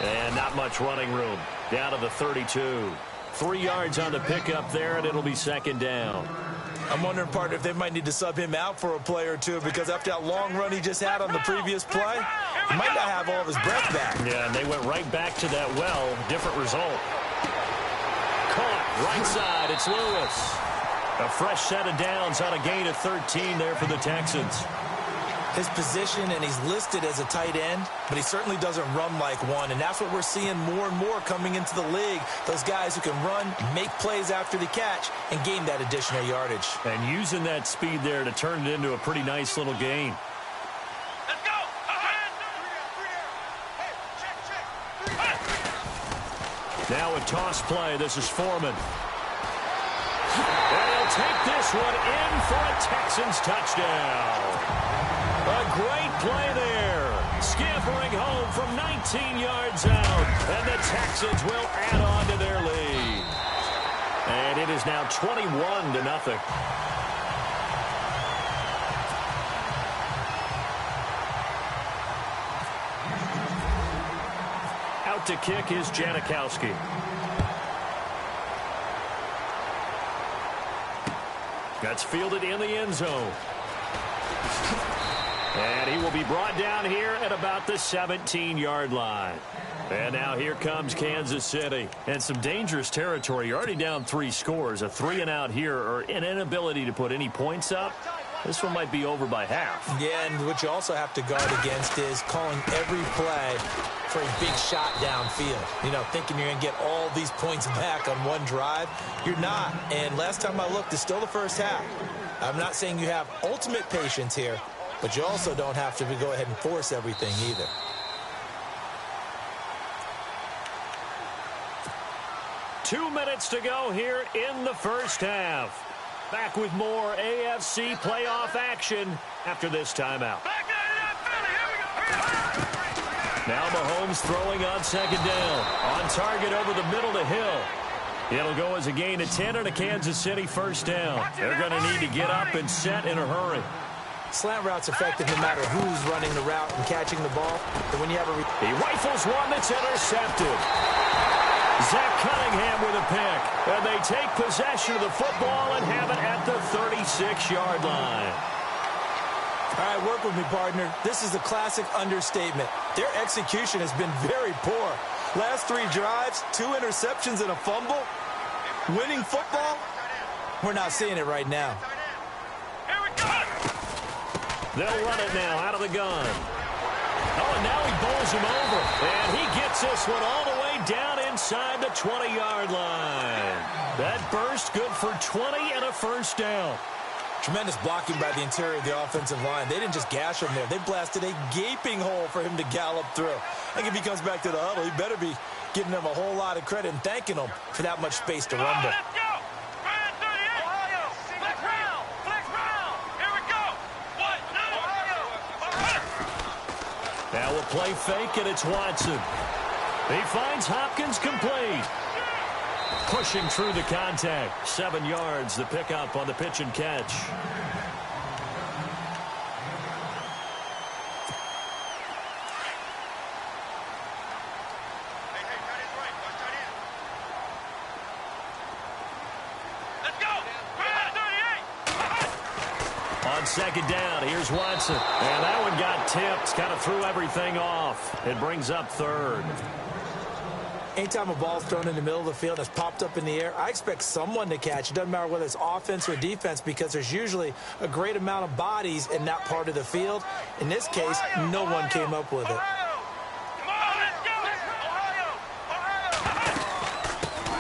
And not much running room. Down to the 32. 3 yards on the pickup there, and it'll be second down. I'm wondering, partner, if they might need to sub him out for a play or two, because after that long run he just had on the previous play, he might not have all of his breath back. Yeah, and they went right back to that well. Different result. Caught right side. It's Lewis. A fresh set of downs on a gain of 13 there for the Texans. His position, and he's listed as a tight end, but he certainly doesn't run like one, and that's what we're seeing more and more coming into the league. Those guys who can run, make plays after the catch, and gain that additional yardage. And using that speed there to turn it into a pretty nice little gain. Let's go! Now a toss play. This is Foreman. And he'll take this one in for a Texans touchdown. A great play there. Scampering home from 19 yards out. And the Texans will add on to their lead. And it is now 21-0. Out to kick is Janikowski. That's fielded in the end zone. And he will be brought down here at about the 17-yard line. And now here comes Kansas City. And some dangerous territory. You're already down 3 scores. A 3-and-out here, or an inability to put any points up. This one might be over by half. Yeah, and what you also have to guard against is calling every play for a big shot downfield. You know, thinking you're going to get all these points back on one drive. You're not. And last time I looked, it's still the first half. I'm not saying you have ultimate patience here, but you also don't have to go ahead and force everything either. Two minutes to go here in the first half. Back with more AFC playoff action after this timeout. Now Mahomes throwing on second down. On target over the middle to Hill. It'll go as a gain of 10 and a Kansas City first down. They're going to need to get up and set in a hurry. Slant route's effective no matter who's running the route and catching the ball. But when you have he rifles one that's intercepted. Zach Cunningham with a pick. And they take possession of the football and have it at the 36-yard line. All right, work with me, partner. This is a classic understatement. Their execution has been very poor. Last 3 drives, 2 interceptions and a fumble. Winning football? We're not seeing it right now. They'll run it now out of the gun. Oh, and now he bowls him over. And he gets this one all the way down inside the 20-yard line. That burst good for 20 and a first down. Tremendous blocking by the interior of the offensive line. They didn't just gash him there. They blasted a gaping hole for him to gallop through. I think if he comes back to the huddle, he better be giving them a whole lot of credit and thanking them for that much space to rumble. Now a play fake, and it's Watson. He finds Hopkins complete. Pushing through the contact. 7 yards, the pickup on the pitch and catch. On second down, here's Watson. And that one got tipped. Kind of threw everything off. It brings up third. Anytime a ball's thrown in the middle of the field that's popped up in the air, I expect someone to catch. It doesn't matter whether it's offense or defense, because there's usually a great amount of bodies in that part of the field. In this case, no one came up with it.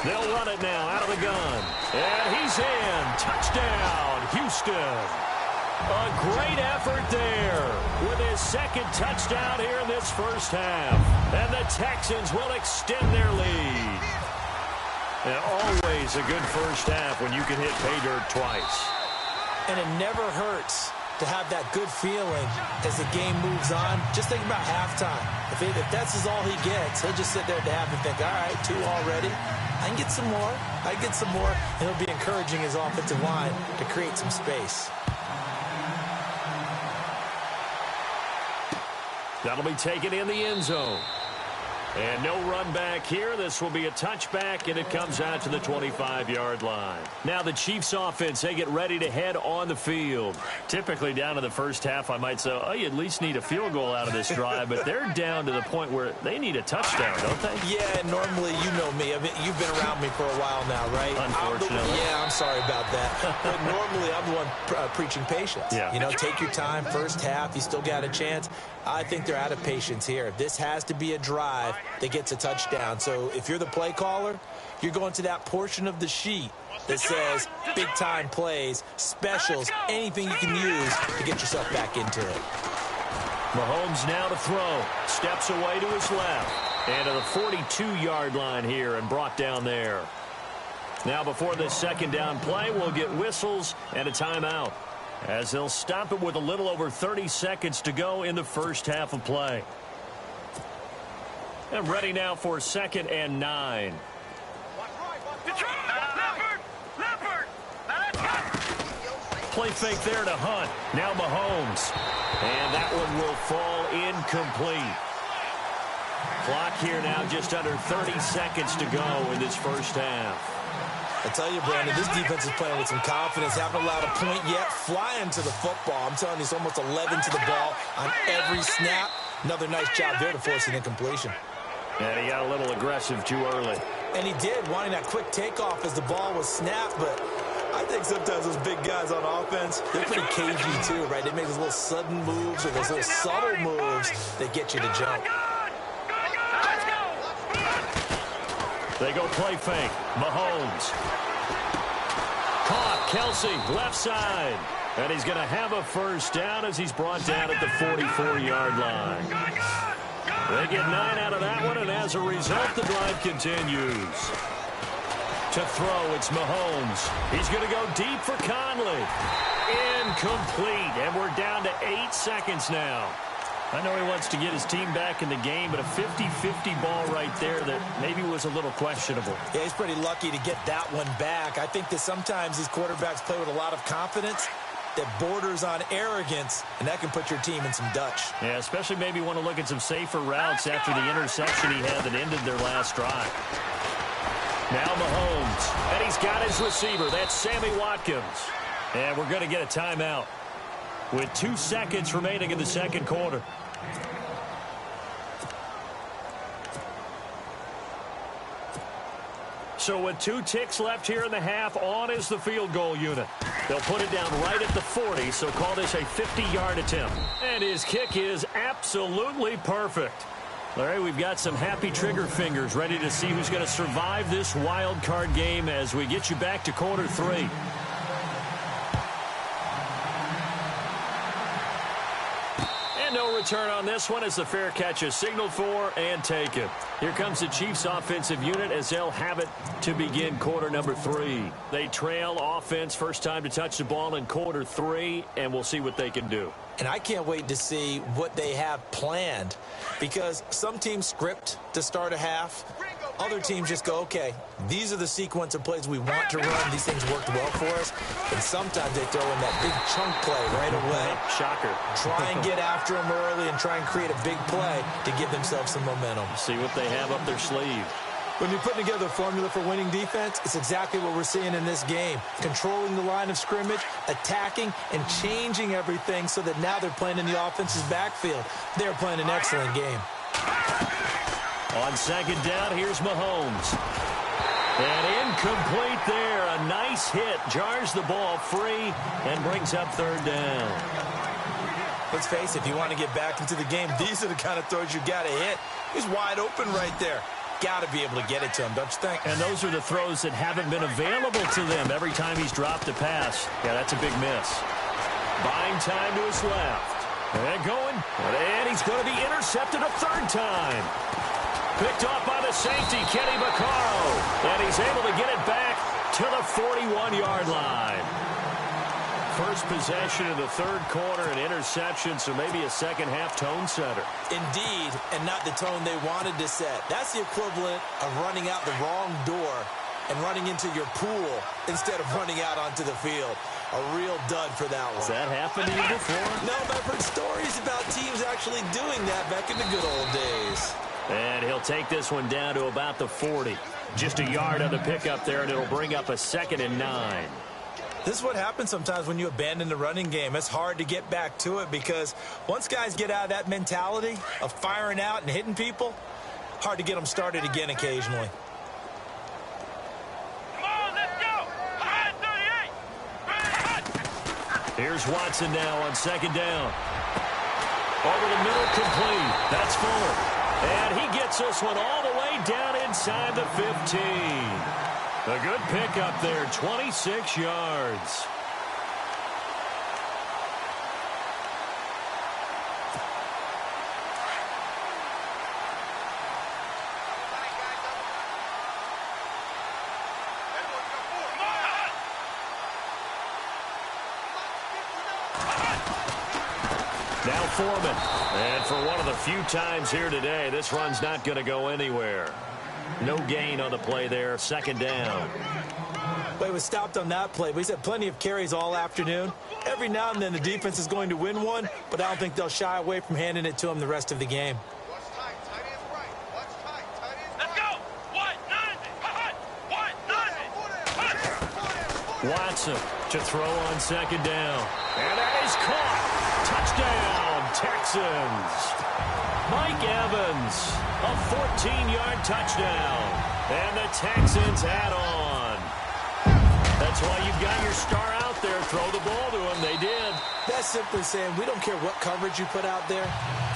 They'll run it now out of the gun. And he's in. Touchdown, Houston. A great effort there with his second touchdown here in this first half. And the Texans will extend their lead. And always a good first half when you can hit pay dirt twice. And it never hurts to have that good feeling as the game moves on. Just think about halftime. If that's all he gets, he'll just sit there at the half and think, all right, 2 already. I can get some more. I can get some more. And he'll be encouraging his offensive line to create some space. That'll be taken in the end zone. And no run back here. This will be a touchback, and it comes out to the 25-yard line. Now the Chiefs offense, they get ready to head on the field. Typically down to the first half, I might say, oh, you at least need a field goal out of this drive, but they're down to the point where they need a touchdown, don't they? Yeah, normally, you know me. I mean, you've been around me for a while now, right? Unfortunately. I'm sorry about that. But normally, I'm the one preaching patience. Yeah. You know, take your time, first half, you still got a chance. I think they're out of patience here. This has to be a drive that gets a touchdown. So if you're the play caller, you're going to that portion of the sheet that says big-time plays, specials, anything you can use to get yourself back into it. Mahomes now to throw. Steps away to his left. And to the 42-yard line here and brought down there. Now before this second down play, we'll get whistles and a timeout, as they'll stop it with a little over 30 seconds to go in the first half of play. And ready now for 2nd and 9. Play fake there to Hunt. Now Mahomes. And that one will fall incomplete. Clock here now just under 30 seconds to go in this first half. I tell you, Brandon, this defense is playing with some confidence. Haven't allowed a point yet. Flying to the football. I'm telling you, it's almost 11 to the ball on every snap. Another nice job there to force an incompletion. And he got a little aggressive too early. And he did, wanting that quick takeoff as the ball was snapped. But I think sometimes those big guys on offense, they're pretty cagey too, right? They make those little sudden moves or those little subtle moves that get you to jump. They go play fake. Mahomes. Caught. Kelsey, left side. And he's going to have a first down as he's brought down at the 44-yard line. They get 9 out of that one, and as a result, the drive continues. To throw, it's Mahomes. He's going to go deep for Conley. Incomplete, and we're down to 8 seconds now. I know he wants to get his team back in the game, but a 50-50 ball right there that maybe was a little questionable. Yeah, he's pretty lucky to get that one back. I think that sometimes these quarterbacks play with a lot of confidence that borders on arrogance, and that can put your team in some Dutch. Yeah, especially maybe want to look at some safer routes after the interception he had that ended their last drive. Now Mahomes, and he's got his receiver. That's Sammy Watkins. And we're going to get a timeout with 2 seconds remaining in the second quarter. So with 2 ticks left here in the half, on is the field goal unit. They'll put it down right at the 40, so call this a 50-yard attempt. And his kick is absolutely perfect. All right, we've got some happy trigger fingers ready to see who's going to survive this wild card game as we get you back to quarter 3. And no return on this one as the fair catch is signaled for and taken. Here comes the Chiefs offensive unit as they'll have it to begin quarter number 3. They trail offense, first time to touch the ball in quarter 3, and we'll see what they can do. And I can't wait to see what they have planned, because some teams script to start a half. Other teams just go, okay, these are the sequence of plays we want to run. These things worked well for us. And sometimes they throw in that big chunk play right away. Shocker. Try and get after them early and try and create a big play to give themselves some momentum. See what they have up their sleeve. When you're putting together a formula for winning defense, it's exactly what we're seeing in this game. Controlling the line of scrimmage, attacking, and changing everything so that now they're playing in the offense's backfield. They're playing an excellent game. On second down, here's Mahomes. And incomplete there. A nice hit. Jars the ball free and brings up third down. Let's face it, if you want to get back into the game, these are the kind of throws you got to hit. He's wide open right there. Got to be able to get it to him, don't you think? And those are the throws that haven't been available to them every time he's dropped a pass. Yeah, that's a big miss. Buying time to his left. And going. And he's going to be intercepted a third time. Picked off by the safety, Kenny Vaccaro. And he's able to get it back to the 41-yard line. First possession of the third quarter, an interception, so maybe a second-half tone setter. Indeed, and not the tone they wanted to set. That's the equivalent of running out the wrong door and running into your pool instead of running out onto the field. A real dud for that one. Has that happened to you before? No, but I've heard stories about teams actually doing that back in the good old days. And he'll take this one down to about the 40. Just a yard on the pickup there, and it'll bring up a 2nd and 9. This is what happens sometimes when you abandon the running game. It's hard to get back to it because once guys get out of that mentality of firing out and hitting people, hard to get them started again occasionally. Come on, let's go. 38. Here's Watson now on 2nd down. Over the middle, complete. That's Fuller. And he gets this one all the way down inside the 15. A good pickup there, 26 yards. Now Foreman. And for one of the few times here today, this run's not going to go anywhere. No gain on the play there, 2nd down. Well, he was stopped on that play, but he's had plenty of carries all afternoon. Every now and then the defense is going to win one, but I don't think they'll shy away from handing it to him the rest of the game. Watch tight. Tight end's right. Watch tight. Tight end's right. Let's go. What? 90. What? 90. Watson to throw on 2nd down. And that is caught. Touchdown, Texans. Mike Evans, a 14-yard touchdown. And the Texans add on. That's why you've got your star out there. Throw the ball to him. They did. That's simply saying we don't care what coverage you put out there.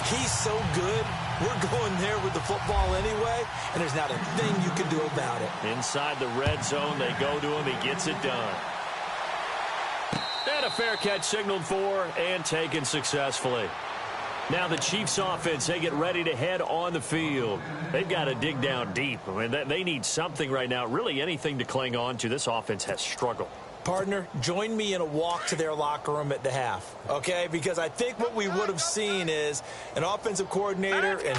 He's so good. We're going there with the football anyway, and there's not a thing you can do about it. Inside the red zone, they go to him. He gets it done. And a fair catch signaled for and taken successfully. Now the Chiefs offense, they get ready to head on the field. They've got to dig down deep. I mean, they need something right now, really anything to cling on to. This offense has struggled. Partner, join me in a walk to their locker room at the half, okay? Because I think what we would have seen is an offensive coordinator and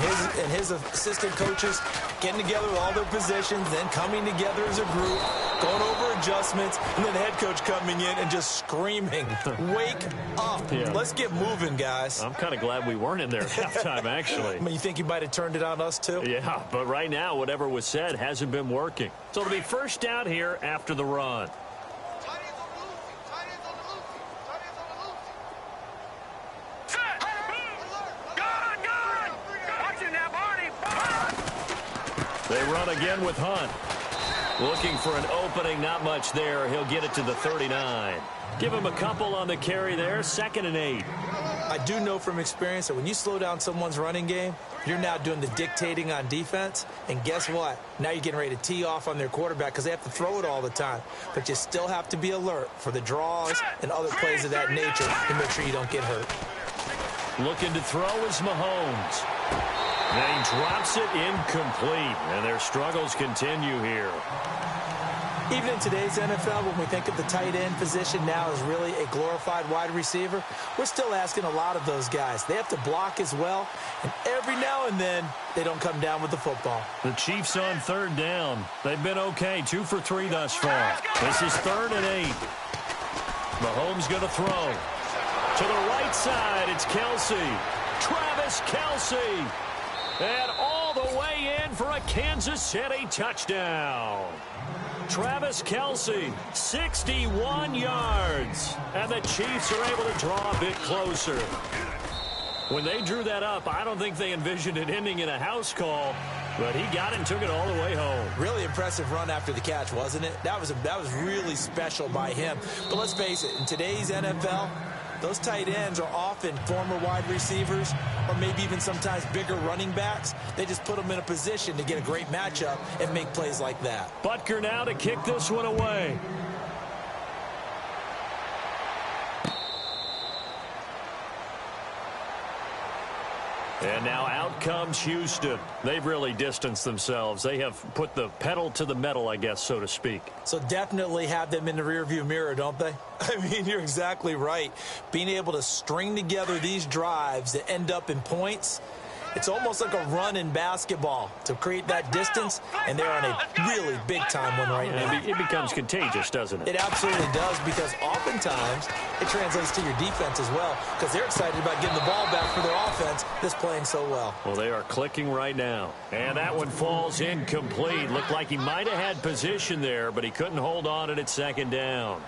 his assistant coaches getting together with all their positions, then coming together as a group, going over adjustments, and then the head coach coming in and just screaming, wake up. Yeah. Let's get moving, guys. I'm kind of glad we weren't in there at halftime, actually. I mean, you think he might have turned it on us, too? Yeah, but right now, whatever was said hasn't been working. So it'll be 1st down here after the run. They run again with Hunt. Looking for an opening, not much there. He'll get it to the 39. Give him a couple on the carry there, 2nd and 8. I do know from experience that when you slow down someone's running game, you're now doing the dictating on defense. And guess what? Now you're getting ready to tee off on their quarterback because they have to throw it all the time. But you still have to be alert for the draws and other plays of that nature to make sure you don't get hurt. Looking to throw is Mahomes. And he drops it incomplete. And their struggles continue here. Even in today's NFL, when we think of the tight end position now as really a glorified wide receiver, we're still asking a lot of those guys. They have to block as well, and every now and then, they don't come down with the football. The Chiefs on 3rd down. They've been okay, 2 for 3 thus far. This is 3rd and 8. Mahomes going to throw. To the right side, it's Kelsey. Travis Kelsey. And all the way in for a Kansas City touchdown. Travis Kelsey, 61 yards. And the Chiefs are able to draw a bit closer. When they drew that up, I don't think they envisioned it ending in a house call. But he got it and took it all the way home. Really impressive run after the catch, wasn't it? That was really special by him. But let's face it, in today's NFL, those tight ends are often former wide receivers or maybe even sometimes bigger running backs. They just put them in a position to get a great matchup and make plays like that. Butker now to kick this one away. And now out comes Houston. They've really distanced themselves. They have put the pedal to the metal, I guess, so to speak. So definitely have them in the rearview mirror, don't they? I mean, you're exactly right. Being able to string together these drives that end up in points, It's almost like a run in basketball to create that distance, and they're on a really big-time one right now. It becomes contagious, doesn't it? It absolutely does, because oftentimes it translates to your defense as well, because they're excited about getting the ball back for their offense that's playing so well. Well, they are clicking right now. And that one falls incomplete. Looked like he might have had position there, but he couldn't hold on at its second down.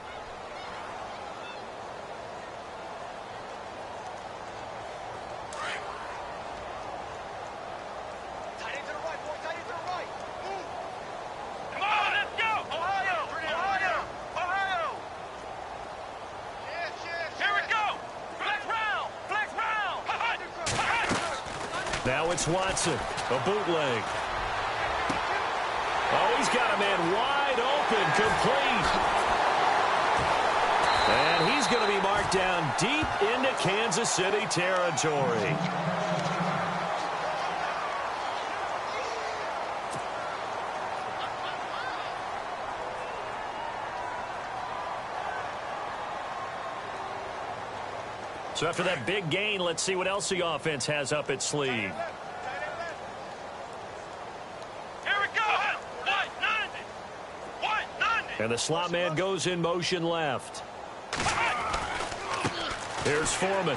Now it's Watson, a bootleg. Oh, he's got a man wide open, complete. And he's going to be marked down deep into Kansas City territory. So after that big gain, let's see what else the offense has up its sleeve. Here we go. And the slot man goes in motion left. Here's Foreman.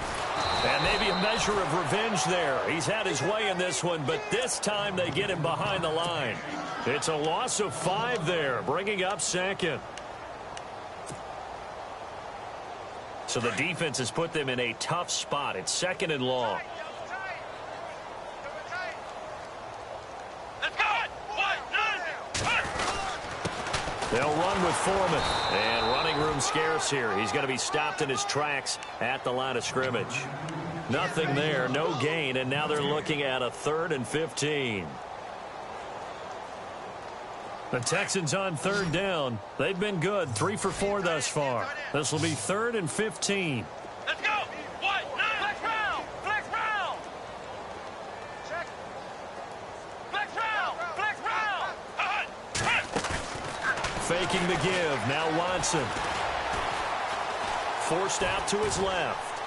And maybe a measure of revenge there. He's had his way in this one, but this time they get him behind the line. It's a loss of 5 there, bringing up second. So the defense has put them in a tough spot. It's 2nd and long. They'll run with Foreman. And running room scarce here. He's going to be stopped in his tracks at the line of scrimmage. Nothing there, no gain, and now they're looking at a 3rd and 15. The Texans on 3rd down. They've been good, 3 for 4 thus far. This will be 3rd and 15. Let's go. Flex round. Flex round. Check. Flex round. Flex round. Faking the give. Now Watson. Forced out to his left.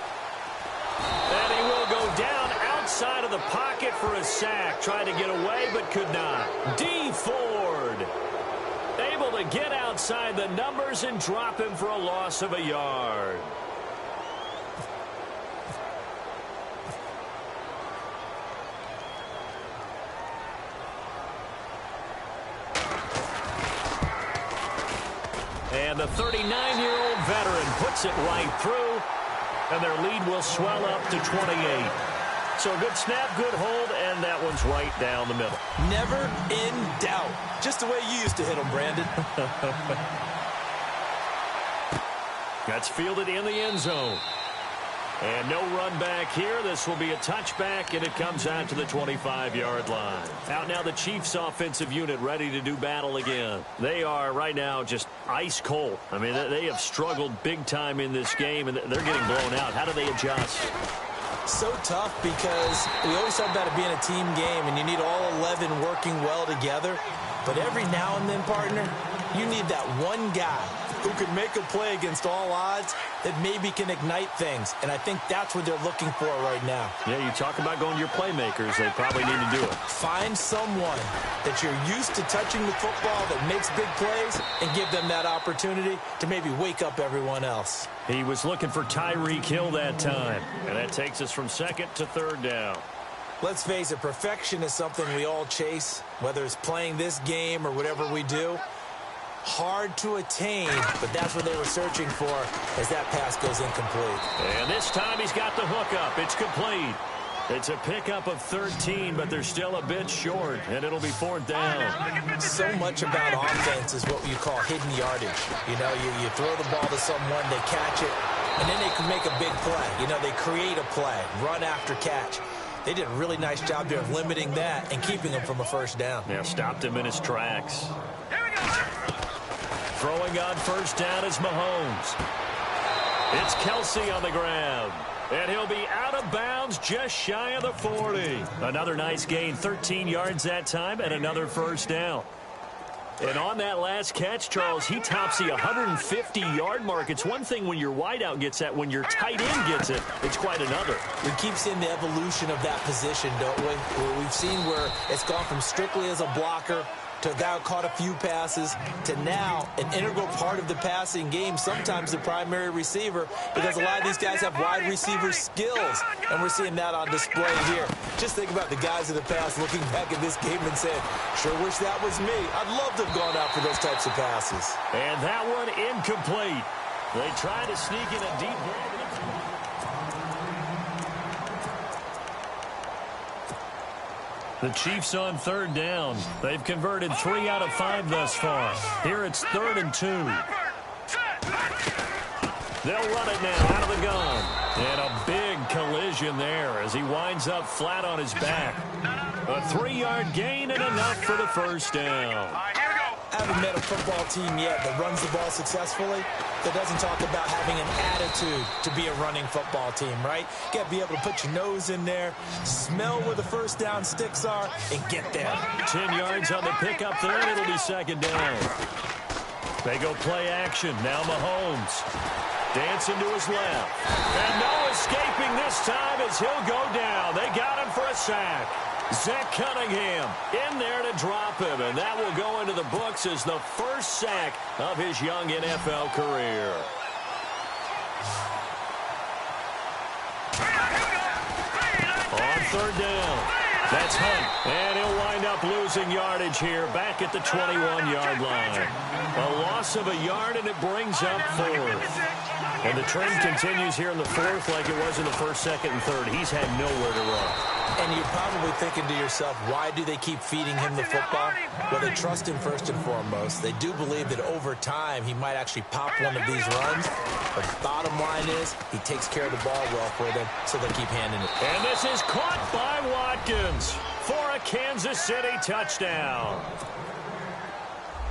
And he will go down outside of the pocket for a sack. Tried to get away, but could not. D. Ford able to get outside the numbers and drop him for a loss of a yard. And the 39-year-old veteran puts it right through, and their lead will swell up to 28. So good snap, good hold, and that one's right down the middle. Never in doubt. Just the way you used to hit them, Brandon. That's fielded in the end zone. And no run back here. This will be a touchback, and it comes out to the 25-yard line. Out now the Chiefs offensive unit ready to do battle again. They are right now just ice cold. I mean, they have struggled big time in this game, and they're getting blown out. How do they adjust? So tough, because we always talk about it being a team game, and you need all 11 working well together. But every now and then, partner, you need that one guy who can make a play against all odds that maybe can ignite things. And I think that's what they're looking for right now. Yeah, you talk about going to your playmakers. They probably need to do it. Find someone that you're used to touching the football that makes big plays and give them that opportunity to maybe wake up everyone else. He was looking for Tyreek Hill that time. And that takes us from 2nd to 3rd down. Let's face it, perfection is something we all chase, whether it's playing this game or whatever we do. Hard to attain, but that's what they were searching for as that pass goes incomplete. And this time he's got the hookup. It's complete. It's a pickup of 13, but they're still a bit short, and it'll be 4th down. So much about offense is what you call hidden yardage. You know, you throw the ball to someone, they catch it, and then they can make a big play. You know, they create a play, run after catch. They did a really nice job there of limiting that and keeping him from a 1st down. Yeah, stopped him in his tracks. Throwing on 1st down is Mahomes. It's Kelsey on the ground. And he'll be out of bounds just shy of the 40. Another nice gain, 13 yards that time, and another 1st down. And on that last catch, Charles, he tops the 150-yard mark. It's one thing when your wideout gets that. When your tight end gets it, it's quite another. We keep seeing the evolution of that position, don't we? Where we've seen where it's gone from strictly as a blocker to a guy who caught a few passes to now an integral part of the passing game, sometimes the primary receiver, because a lot of these guys have wide receiver skills, and we're seeing that on display here. Just think about the guys in the past looking back at this game and saying, sure wish that was me. I'd love to have gone out for those types of passes. And that one incomplete. They try to sneak in a deep ball. The Chiefs on third down. They've converted 3 out of 5 thus far. Here it's 3rd and 2. They'll run it now out of the gun. And a big collision there as he winds up flat on his back. A 3-yard gain and enough for the first down. I haven't met a football team yet that runs the ball successfully that doesn't talk about having an attitude to be a running football team, right? You got to be able to put your nose in there, smell where the first down sticks are, and get there. 10 yards on the pickup there, and it'll be 2nd down. They go play action. Now Mahomes dancing to his left. And no escaping this time as he'll go down. They got him for a sack. Zach Cunningham in there to drop him, and that will go into the books as the first sack of his young NFL career. On 3rd down, that's Hunt, and he'll wind up losing yardage here back at the 21-yard line. A loss of a yard, and it brings up 4th. And the trend continues here in the 4th like it was in the 1st, 2nd, and 3rd. He's had nowhere to run. And you're probably thinking to yourself, why do they keep feeding him the football? Well, they trust him first and foremost. They do believe that over time he might actually pop one of these runs. But the bottom line is he takes care of the ball well for them, so they keep handing it. And this is caught by Watkins for a Kansas City touchdown.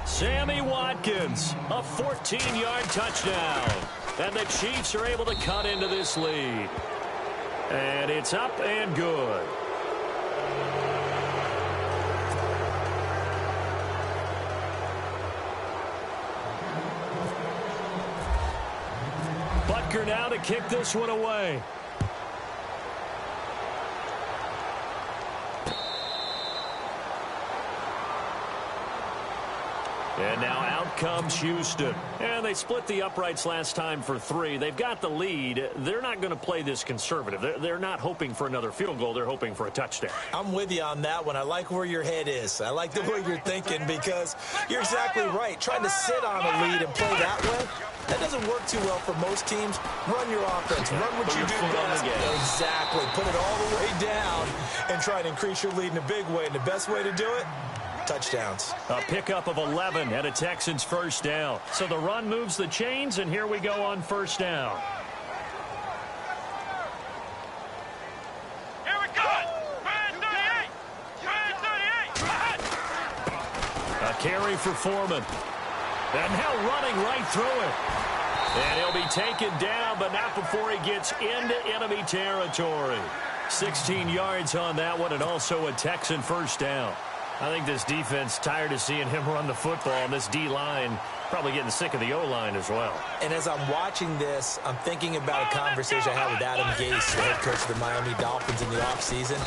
Sammy Watkins, a 14-yard touchdown. And the Chiefs are able to cut into this lead. And it's up and good. Butker now to kick this one away. And now out comes Houston. And they split the uprights last time for 3. They've got the lead. They're not going to play this conservative. They're not hoping for another field goal. They're hoping for a touchdown. I'm with you on that one. I like where your head is. I like the way you're thinking because you're exactly right. Trying to sit on a lead and play that way, that doesn't work too well for most teams. Run your offense. Run what you do best. Exactly. Put it all the way down and try to increase your lead in a big way. And the best way to do it, touchdowns. A pickup of 11 and a Texans first down. So the run moves the chains, and here we go on first down. Here we go. Red 38. Red 38. A carry for Foreman. And now running right through it. And he'll be taken down, but not before he gets into enemy territory. 16 yards on that one, and also a Texan first down. I think this defense tired of seeing him run the football, and this D-line probably getting sick of the O-line as well. And as I'm watching this, I'm thinking about a conversation I had with Adam Gase, the head coach of the Miami Dolphins in the offseason.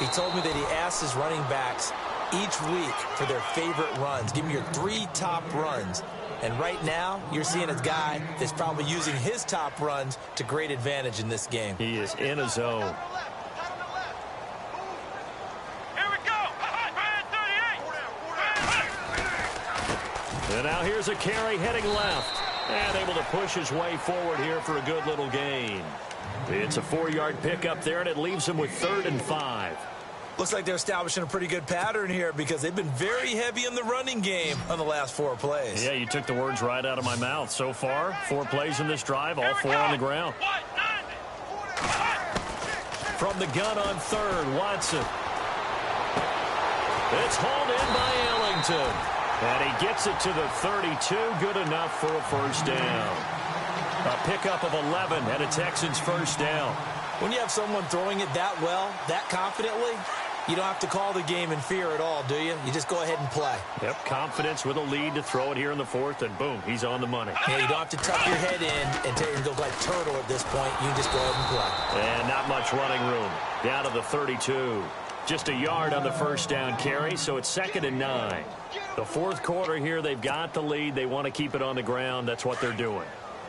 He told me that he asked his running backs each week for their favorite runs. Give me your 3 top runs. And right now, you're seeing a guy that's probably using his top runs to great advantage in this game. He is in a zone. And now here's a carry heading left. And able to push his way forward here for a good little gain. It's a 4-yard pickup there, and it leaves him with 3rd and 5. Looks like they're establishing a pretty good pattern here because they've been very heavy in the running game on the last 4 plays. Yeah, you took the words right out of my mouth. So far, 4 plays in this drive, all 4 on the ground. From the gun on 3rd, Watson. It's hauled in by Ellington. And he gets it to the 32, good enough for a first down. A pickup of 11 and a Texans first down. When you have someone throwing it that well, that confidently, You don't have to call the game in fear at all, do you? You just go ahead and play. Yep, confidence with a lead to throw it here in the fourth, and boom, he's on the money. Yeah, you don't have to tuck your head in and go like turtle at this point. You can just go ahead and play. And not much running room. Down to the 32. Just a yard on the first down carry, so it's 2nd and 9. The fourth quarter here, they've got the lead. They want to keep it on the ground. That's what they're doing.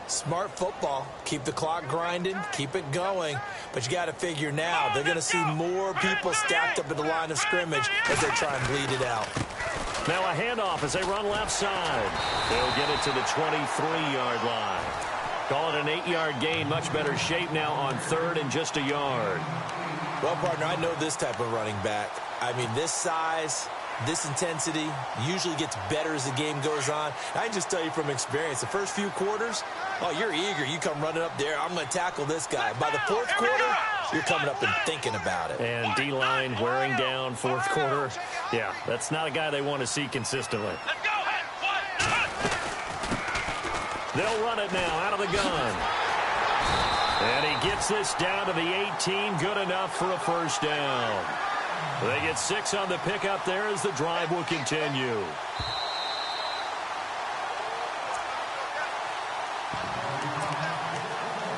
Smart football. Keep the clock grinding. Keep it going. But you got to figure now, they're going to see more people stacked up at the line of scrimmage as they try and bleed it out. Now a handoff as they run left side. They'll get it to the 23-yard line. Call it an 8-yard gain. Much better shape now on 3rd and just a yard. Well, partner, I know this type of running back. I mean, this size, this intensity usually gets better as the game goes on. I can just tell you from experience, the first few quarters, oh, you're eager. You come running up there. I'm going to tackle this guy. By the fourth quarter, you're coming up and thinking about it. And D-line wearing down fourth quarter. Yeah, that's not a guy they want to see consistently. They'll run it now out of the gun. And he gets this down to the 18. Good enough for a first down. They get 6 on the pickup there as the drive will continue.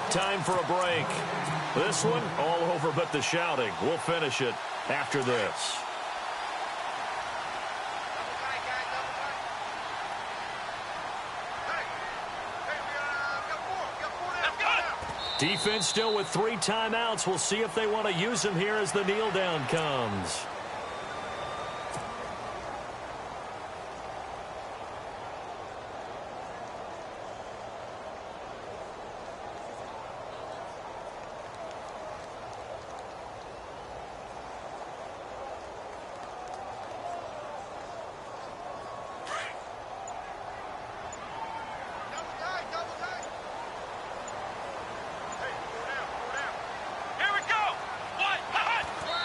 Time for a break. This one all over but the shouting. We'll finish it after this. Defense still with 3 timeouts. We'll see if they want to use them here as the kneel down comes.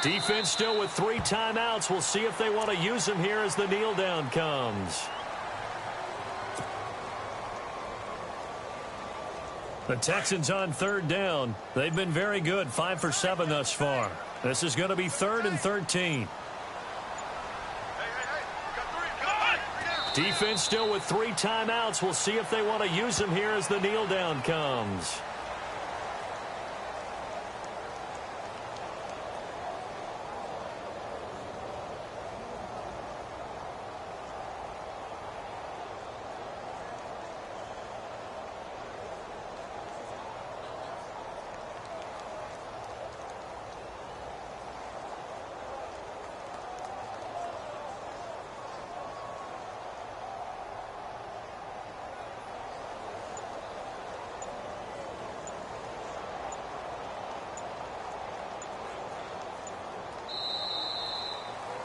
Defense still with 3 timeouts. We'll see if they want to use them here as the kneel down comes. The Texans on 3rd down. They've been very good, 5 for 7 thus far. This is going to be 3rd and 13. Defense still with 3 timeouts. We'll see if they want to use them here as the kneel down comes.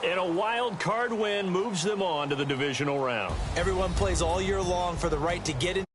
And a wild card win moves them on to the divisional round. Everyone plays all year long for the right to get in.